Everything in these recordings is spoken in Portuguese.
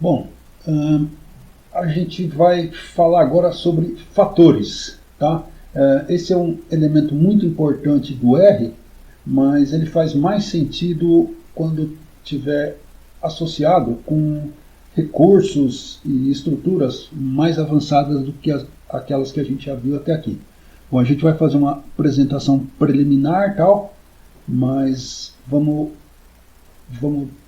Bom, a gente vai falar agora sobre fatores, tá? Esse é um elemento muito importante do R, mas ele faz mais sentido quando tiver associado com recursos e estruturas mais avançadas do que aquelas que a gente já viu até aqui. Bom, a gente vai fazer uma apresentação preliminar, tal, mas vamos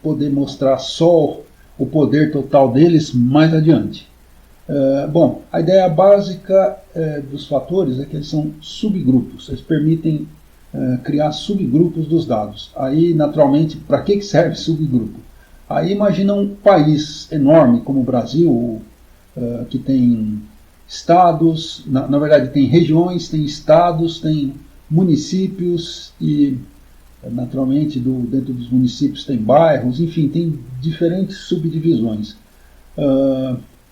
poder mostrar só o poder total deles mais adiante. Bom, a ideia básica dos fatores é que eles são subgrupos, eles permitem criar subgrupos dos dados. Aí, naturalmente, para que serve subgrupo? Aí imagina um país enorme como o Brasil, que tem estados, na verdade tem regiões, tem estados, tem municípios e naturalmente dentro dos municípios tem bairros, enfim, tem diferentes subdivisões.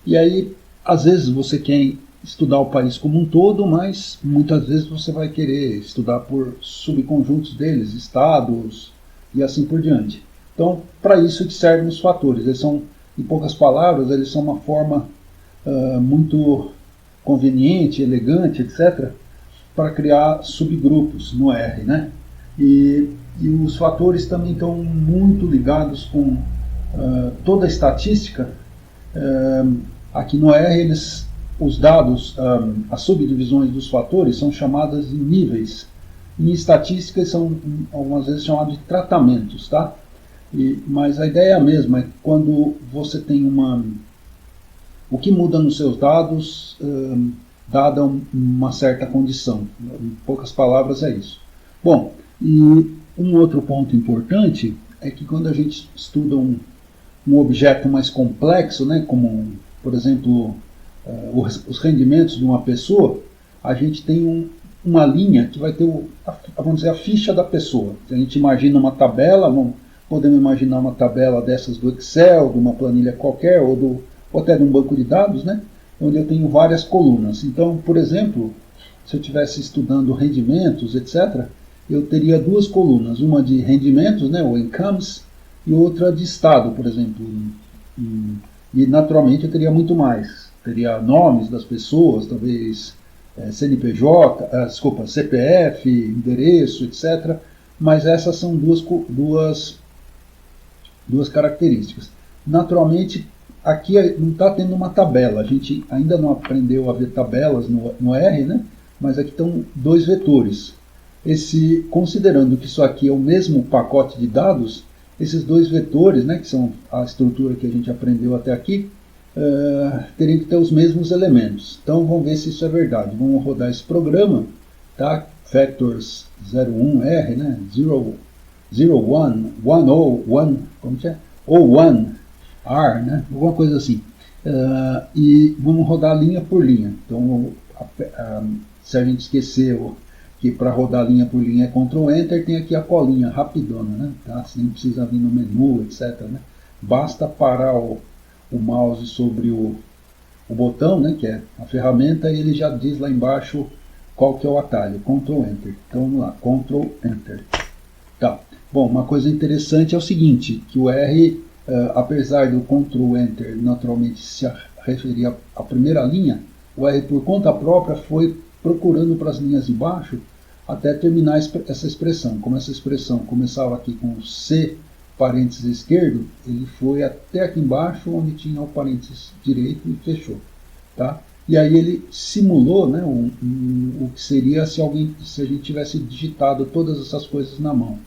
E aí, às vezes você quer estudar o país como um todo, mas muitas vezes você vai querer estudar por subconjuntos deles, estados e assim por diante. Então, para isso que servem os fatores. Eles são, em poucas palavras, eles são uma forma muito conveniente, elegante, etc., para criar subgrupos no R, né? E os fatores também estão muito ligados com toda a estatística. Aqui no R, os dados, as subdivisões dos fatores são chamadas de níveis. Em estatística, são algumas vezes chamados de tratamentos, tá? Mas a ideia é a mesma, é quando você tem o que muda nos seus dados, dada uma certa condição. Em poucas palavras é isso. Bom, e um outro ponto importante é que quando a gente estuda um objeto mais complexo, né, como, por exemplo, os rendimentos de uma pessoa, a gente tem uma linha que vai ter, vamos dizer, a ficha da pessoa. A gente imagina uma tabela, podemos imaginar uma tabela dessas do Excel, de uma planilha qualquer, ou até de um banco de dados, né, onde eu tenho várias colunas. Então, por exemplo, se eu estivesse estudando rendimentos, etc., eu teria duas colunas, uma de rendimentos, né, o incomes, e outra de estado, por exemplo. E naturalmente eu teria muito mais. Teria nomes das pessoas, talvez CPF, endereço, etc. Mas essas são duas características. Naturalmente, aqui não está tendo uma tabela. A gente ainda não aprendeu a ver tabelas no R, né? Mas aqui estão dois vetores. Considerando que isso aqui é o mesmo pacote de dados, esses dois vetores, né, que são a estrutura que a gente aprendeu até aqui, teriam que ter os mesmos elementos. Então vamos ver se isso é verdade. Vamos rodar esse programa, tá? Factors 01R, né? 0, 1, 10, 1, como que é? ou 1, R, né? Alguma coisa assim. E vamos rodar linha por linha. Então, se a gente esqueceu que para rodar linha por linha é Ctrl Enter, tem aqui a colinha rapidona, né? Tá? Você nem precisa vir no menu, etc. Né? Basta parar o mouse sobre o botão, né, que é a ferramenta, e ele já diz lá embaixo qual que é o atalho, Ctrl Enter. Então vamos lá, Ctrl Enter. Tá. Bom, uma coisa interessante é o seguinte, que o R, apesar do Ctrl Enter naturalmente se referir à primeira linha, o R por conta própria foi procurando para as linhas de baixo até terminar essa expressão. Como essa expressão começava aqui com C parênteses esquerdo, ele foi até aqui embaixo onde tinha o parênteses direito e fechou. Tá? E aí ele simulou, né, o que seria se a gente tivesse digitado todas essas coisas na mão.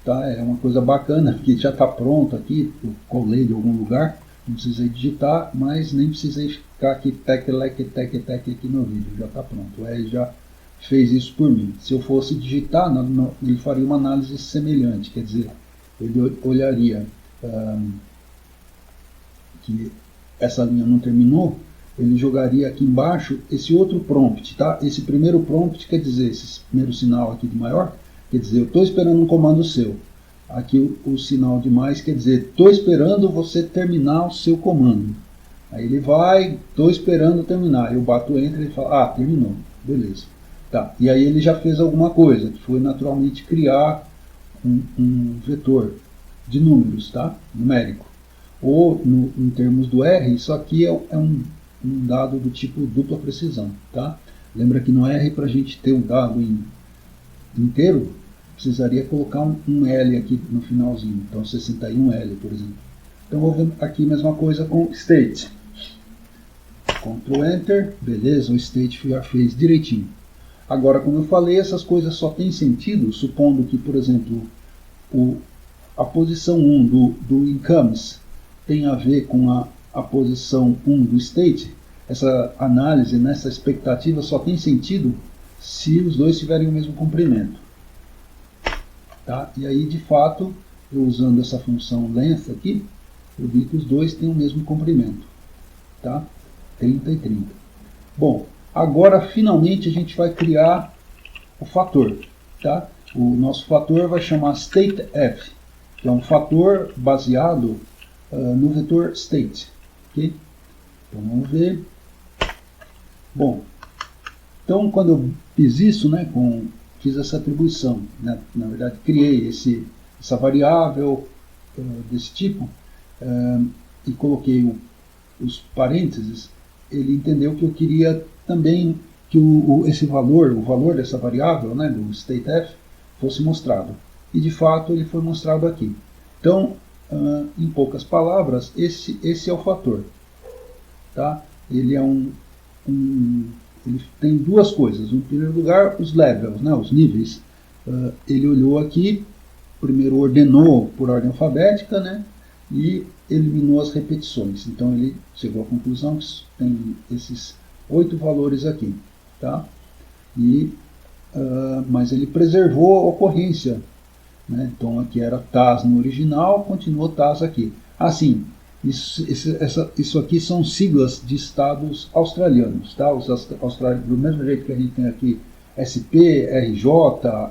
Tá? É uma coisa bacana, porque já está pronto aqui, eu colei de algum lugar, não precisei digitar, mas nem precisei ficar aqui tec aqui no vídeo, já está pronto. O R já fez isso por mim. Se eu fosse digitar, ele faria uma análise semelhante, quer dizer, ele olharia que essa linha não terminou, ele jogaria aqui embaixo esse outro prompt, tá? Esse primeiro prompt quer dizer, esse primeiro sinal aqui de maior, quer dizer, eu estou esperando um comando seu. Aqui o sinal de mais quer dizer, estou esperando você terminar o seu comando. Aí ele vai, estou esperando terminar. Eu bato Enter e ele fala, terminou, beleza. Tá. E aí ele já fez alguma coisa, que foi naturalmente criar um vetor de números, tá? Numérico. Ou, em termos do R, isso aqui é um dado do tipo dupla precisão. Tá? Lembra que no R, para a gente ter um dado inteiro, precisaria colocar um L aqui no finalzinho. Então 61L, por exemplo. Então vou ver aqui a mesma coisa com state. Ctrl Enter, beleza, o state já fez direitinho. Agora, como eu falei, essas coisas só têm sentido supondo que, por exemplo, a posição 1 do incomes tem a ver com a posição 1 do state. Essa análise, essa expectativa só tem sentido se os dois tiverem o mesmo comprimento. Tá? E aí, de fato, eu usando essa função length aqui, eu vi que os dois têm o mesmo comprimento. Tá? 30 e 30. Bom, agora finalmente a gente vai criar o fator. Tá? O nosso fator vai chamar stateF, que é um fator baseado no vetor state. Okay? Então vamos ver. Bom, então quando eu fiz isso, né, fiz essa atribuição, né, na verdade criei essa variável desse tipo e coloquei os parênteses, ele entendeu que eu queria também que esse valor, o valor dessa variável, né, do stateF, fosse mostrado. E de fato ele foi mostrado aqui. Então, em poucas palavras, esse é o fator. Tá? Ele é ele tem duas coisas. Em primeiro lugar, os levels, né, os níveis. Ele olhou aqui, primeiro ordenou por ordem alfabética, né, e eliminou as repetições. Então ele chegou à conclusão que tem esses 8 valores aqui. Tá? Mas ele preservou a ocorrência. Né? Então aqui era TAS no original, continuou TAS aqui. Assim, isso aqui são siglas de estados australianos. Tá? Os australianos, do mesmo jeito que a gente tem aqui SP, RJ,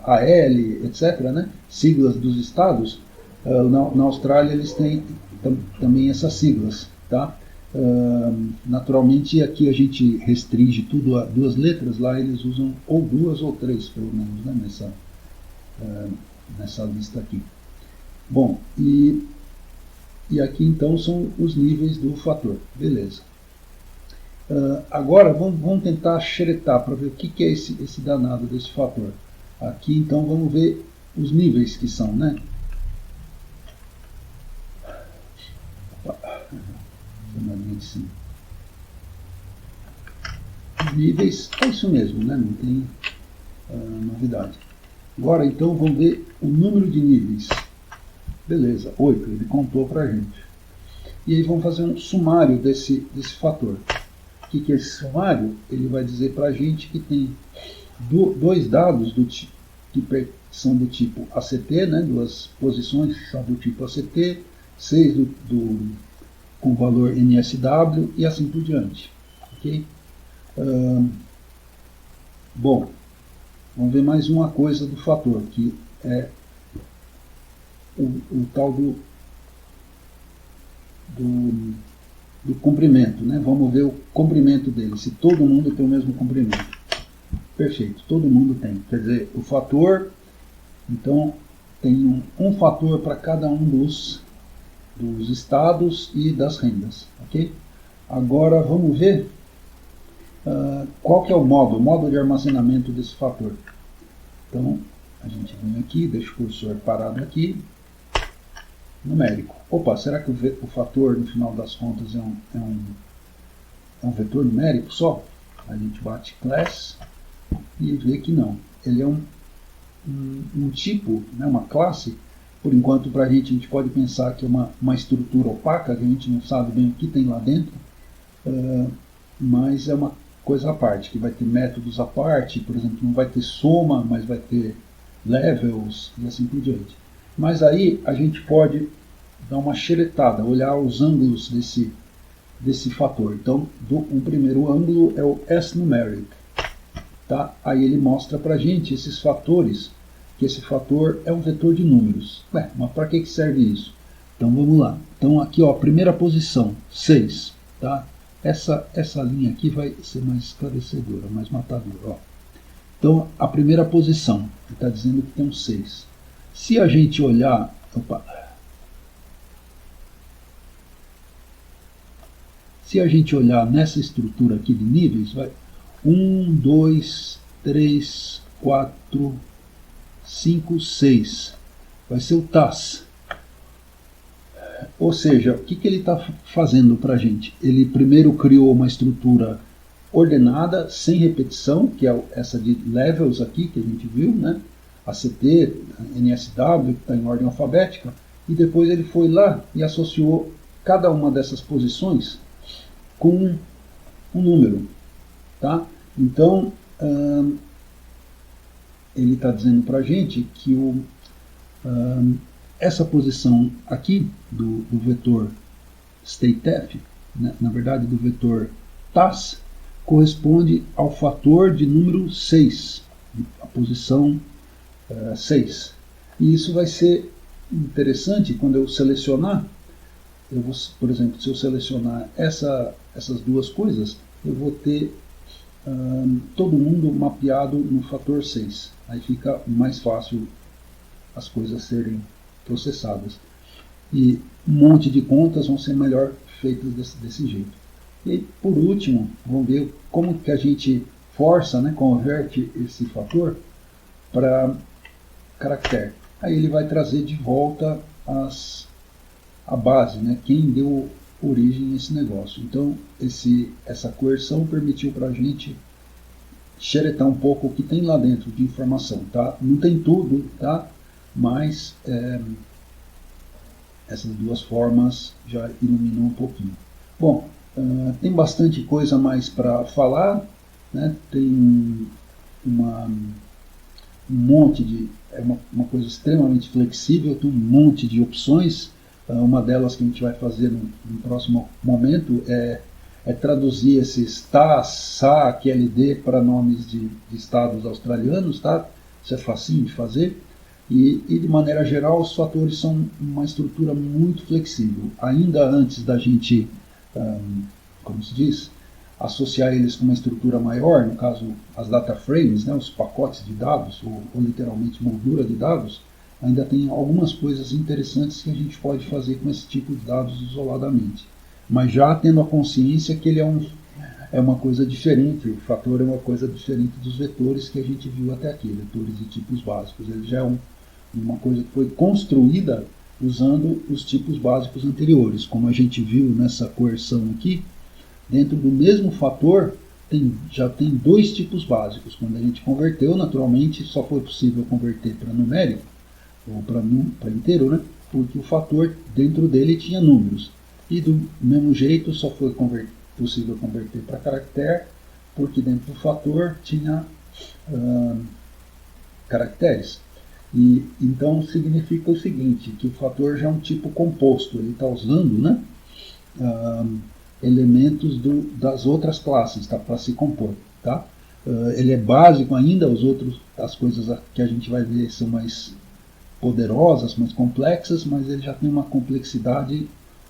AL, etc., né? Siglas dos estados, na Austrália eles têm também essas siglas. Tá? Naturalmente aqui a gente restringe tudo a 2 letras, lá eles usam ou 2 ou 3, pelo menos, né? Nessa lista aqui. Bom, e aqui então são os níveis do fator. Beleza. Agora vamos tentar xeretar para ver o que é esse danado desse fator. Aqui então vamos ver os níveis que são, né? Níveis, é isso mesmo, né? Não tem novidade. Agora então vamos ver o número de níveis. Beleza, 8, ele contou para a gente. E aí vamos fazer um sumário desse fator. O que é esse sumário? Ele vai dizer para a gente que tem 2 dados que são do tipo ACT, né? 2 posições que são do tipo ACT, 6 com valor NSW e assim por diante. Okay? Bom, vamos ver mais uma coisa do fator, que é o tal do comprimento. Né? Vamos ver o comprimento dele, se todo mundo tem o mesmo comprimento. Perfeito, todo mundo tem. Quer dizer, o fator, então, tem um fator para cada um dos estados e das rendas. Okay? Agora vamos ver qual que é o modo de armazenamento desse fator. Então, a gente vem aqui, deixa o cursor parado aqui, numérico. Opa, será que o fator, no final das contas, é um vetor numérico só? A gente bate class e vê que não. Ele é um tipo, né, uma classe. Por enquanto, para a gente pode pensar que é uma estrutura opaca, que a gente não sabe bem o que tem lá dentro, mas é uma coisa à parte, que vai ter métodos à parte, por exemplo, não vai ter soma, mas vai ter levels e assim por diante. Mas aí a gente pode dar uma xeretada, olhar os ângulos desse fator. Então, o primeiro ângulo é o S-numeric. Tá? Aí ele mostra para a gente esses fatores, que esse fator é um vetor de números. Ué, mas para que serve isso? Então vamos lá. Então aqui, ó, primeira posição, 6. Tá? Essa linha aqui vai ser mais esclarecedora, mais matadora. Ó. Então a primeira posição, ele está dizendo que tem um 6. Se a gente olhar... Opa, Se a gente olhar nessa estrutura aqui de níveis, vai 1, 2, 3, 4, 5, 6. Vai ser o TAS. Ou seja, o que ele está fazendo para a gente? Ele primeiro criou uma estrutura ordenada, sem repetição, que é essa de levels aqui que a gente viu, né? ACT, NSW, que está em ordem alfabética, e depois ele foi lá e associou cada uma dessas posições com um número. Tá? Então, ele está dizendo para a gente que essa posição aqui do vetor StateF, né, na verdade do vetor TAS, corresponde ao fator de número 6, a posição 6. E isso vai ser interessante quando eu selecionar. Eu vou, por exemplo, se eu selecionar essas duas coisas, eu vou ter todo mundo mapeado no fator 6. Aí fica mais fácil as coisas serem processadas. E um monte de contas vão ser melhor feitas desse jeito. E por último, vamos ver como que a gente força, né, converte esse fator para caractere. Aí ele vai trazer de volta a base, né, quem deu origem a esse negócio. Então essa coerção permitiu para a gente xeretar um pouco o que tem lá dentro de informação. Tá? Não tem tudo, tá? Mas essas duas formas já iluminam um pouquinho. Bom, tem bastante coisa mais para falar, né? Tem um monte de... É uma coisa extremamente flexível, tem um monte de opções. Uma delas que a gente vai fazer no próximo momento é traduzir esses TAS, SA, QLD para nomes de estados australianos, tá? Isso é facinho de fazer. E de maneira geral, os fatores são uma estrutura muito flexível. Ainda antes da gente, como se diz, associar eles com uma estrutura maior, no caso as data frames, né, os pacotes de dados, ou literalmente moldura de dados, ainda tem algumas coisas interessantes que a gente pode fazer com esse tipo de dados isoladamente. Mas já tendo a consciência que ele é uma coisa diferente, o fator é uma coisa diferente dos vetores que a gente viu até aqui, vetores de tipos básicos. Ele já é uma coisa que foi construída usando os tipos básicos anteriores. Como a gente viu nessa coerção aqui, dentro do mesmo fator já tem dois tipos básicos. Quando a gente converteu, naturalmente, só foi possível converter para numérico, ou para inteiro, né? Porque o fator dentro dele tinha números. E do mesmo jeito só foi possível converter para caractere, porque dentro do fator tinha caracteres. E então significa o seguinte, que o fator já é um tipo composto, ele está usando, né, elementos das outras classes, tá, para se compor. Tá? Ele é básico ainda, as coisas que a gente vai ver são mais poderosas, mais complexas, mas ele já tem uma complexidade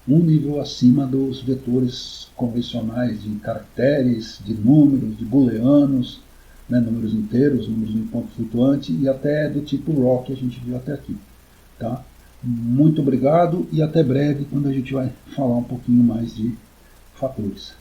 um nível acima dos vetores convencionais de caracteres, de números, de booleanos, né, números inteiros, números em ponto flutuante e até do tipo raw que a gente viu até aqui. Tá? Muito obrigado e até breve quando a gente vai falar um pouquinho mais de fatores.